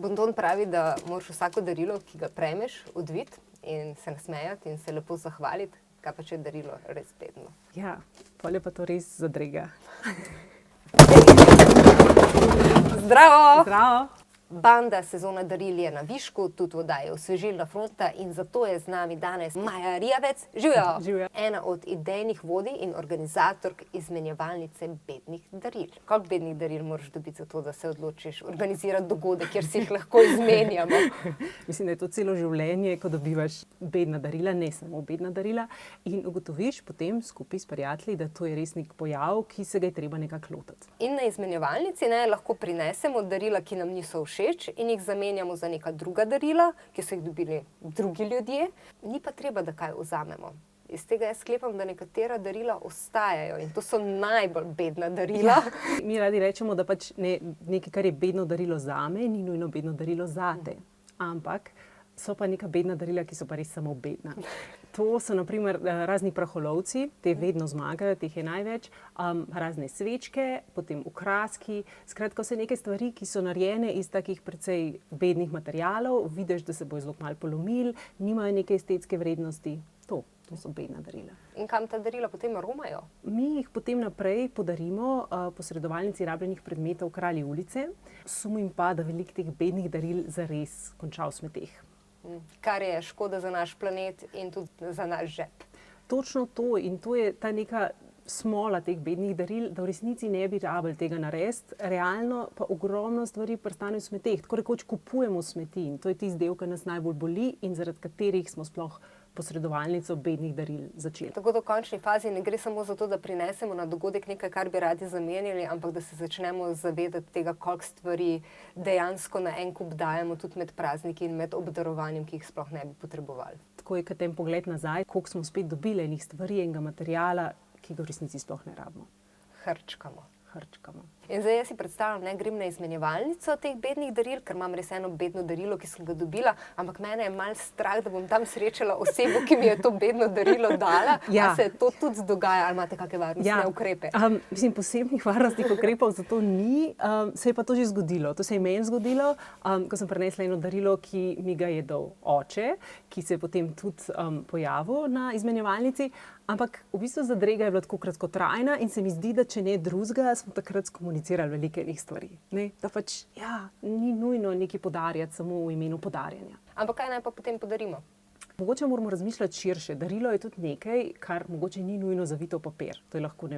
Bonton pravi, da moraš vsako darilo, ki ga prejmeš, odviti in se nasmejati in se lepo zahvaliti. Kaj pa če je darilo res bedno? Ja, pol je pa to res zadrega. Zdravo! Zdravo! Banda Sezona daril je na višku, tudi v oddaji Osvežilna fronta in zato je z nami danes Maja Rijavec. Živjo! Živjo. Ena od idejnih vodij in organizatork izmenjevalnice bednih daril. Koliko bednih daril moraš dobiti za to, da se odločiš organizirati dogodek, kjer si jih lahko izmenjamo? Mislim, da je to celo življenje, ko dobivaš bedna darila, ne samo bedna darila, in ugotoviš potem skupaj s prijatelji, da to je res nek pojav, ki se ga je treba nekako lotiti. In na izmenjevalnici lahko prinesemo darila, ki nam niso všeč, in jih zamenjamo za neka druga darila, ki so jih dobili drugi ljudje. Ni pa treba, da kaj vzamemo. Iz tega jaz sklepam, da nekatera darila ostajajo in to so najbolj bedna darila. Ja. Mi radi rečemo, da pač nekaj, kar je bedno darilo zame, ni nujno bedno darilo zate. Ampak so pa neka bedna darila, ki so pa res samo bedna. To so na primer razni praholovci, te vedno zmagajo, teh je največ, razne svečke, potem okraski, skratka vse neke stvari, ki so narejene iz takih precej bednih materialov, vidiš, da se bojo zelo malo polomili, nimajo neke estetske vrednosti. To so bedna darila. In kam ta darila potem romajo? Mi jih potem naprej podarimo posredovalnici rabljenih predmetov Kralji ulice. Sumim pa, da veliko teh bednih daril zares konča v smeteh. Kar je škoda za naš planet in tudi za naš žep. Točno to in to je ta neka smola teh bednih daril, da v resnici ne bi rabili tega narediti, realno pa ogromno stvari pristane v smeteh. Tako rekoč kupujemo smeti in to je tisti del, ki nas najbolj boli in zaradi katerih smo sploh posredovalnico bednih daril začeli. Tako da v končni fazi ne gre samo za to, da prinesemo na dogodek nekaj, kar bi radi zamenjali, ampak da se začnemo zavedati tega, koliko stvari dejansko na en kup dajemo tudi med prazniki in med obdarovanjem, ki jih sploh ne bi potrebovali. Tako je, kad ten pogled nazaj, koliko smo spet dobili enih stvari, enega materiala, ki ga v resnici sploh ne rabimo. Hrčkamo. In zdaj jaz si predstavljam, grem na izmenjevalnico teh bednih daril, ker imam res eno bedno darilo, ki sem ga dobila, ampak mene je malo strah, da bom tam srečala osebo, ki mi je to bedno darilo dala. Ja. A se to tudi dogaja, ali imate kakšne varnostne ukrepe? Mislim, posebnih varnostnih ukrepov za to ni, se je pa to že zgodilo. To se je meni zgodilo, ko sem prinesla eno darilo, ki mi ga je dal oče, ki se je potem tudi pojavil na izmenjevalnici. Ampak v bistvu zadrega je bila tako kratkotrajna in se mi zdi, da če ne drugega, smo takrat skomunicirali velike stvari. Da pač, ni nujno nekaj podarjati samo v imenu podarjanja. Ampak kaj naj pa potem podarimo? Mogoče moramo razmišljati širše. Darilo je tudi nekaj, kar mogoče ni nujno zavito v papir. To je lahko,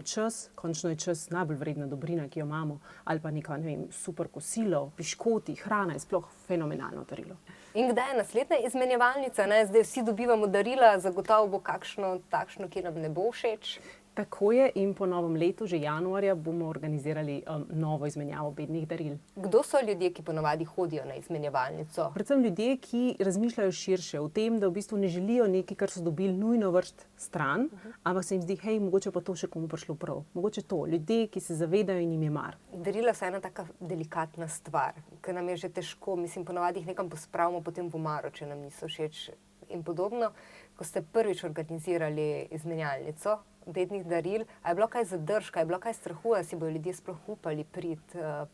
čas, končno je čas najbolj vredna dobrina, ki jo imamo, ali pa neka, super kosilo, piškoti, hrana je sploh fenomenalno darilo. In kdaj je naslednja izmenjevalnica? Zdaj vsi dobivamo darila, zagotovo bo kakšno takšno, ki nam ne bo všeč. Tako je in po novem letu, že januarja, bomo organizirali novo izmenjavo bednih daril. Kdo so ljudje, ki ponavadi hodijo na izmenjevalnico? Predvsem ljudje, ki razmišljajo širše o tem, da v bistvu ne želijo nekaj, kar so dobili nujno vršiti stran, ampak se jim zdi, mogoče pa to še komu prišlo prav. Mogoče to, ljudje, ki se zavedajo in jim je mar. Darila so ena taka delikatna stvar, ker nam je že težko, ponavadi jih nekam pospravimo potem v omaro, če nam niso všeč in podobno. Ko ste prvič organizirali izmenjalnico bednih daril, a je bilo kaj zadržka, je bilo kaj strahu, a si bojo ljudje sploh upali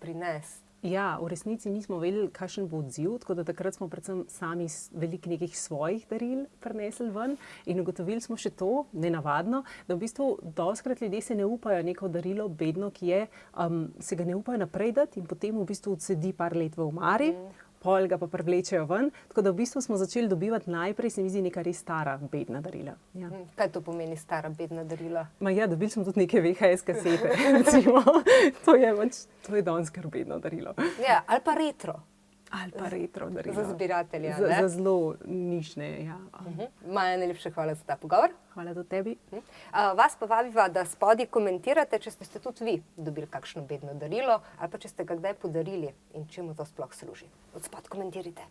prinesti? Ja, v resnici nismo vedeli, kakšen bo odziv, tako da takrat smo predvsem sami veliko nekih svojih daril prinesli ven in ugotovili smo še to, nenavadno, da v bistvu dostikrat ljudje se ne upajo neko darilo bedno, ki je, se ga ne upajo naprej dati in potem v bistvu odsedi par let v omari, pol ga pa privlečejo ven, tako da v bistvu smo začeli dobivati najprej, se mi zdi, neka res stara bedna darila. Ja. Kaj to pomeni stara bedna darila? Dobili smo tudi neke VHS kasete, recimo. To je danes kar bedno darilo. Ja, ali pa retro. Ali pa retro darilo. Za zbiratelja, Za zelo nišne, ja. Maja, najlepša hvala za ta pogovor. Hvala tudi tebi. Vas pa vabiva, da spodaj komentirate, če ste tudi vi dobili kakšno bedno darilo ali pa če ste ga kdaj podarili in čemu to sploh služi. Od spodaj komentirajte.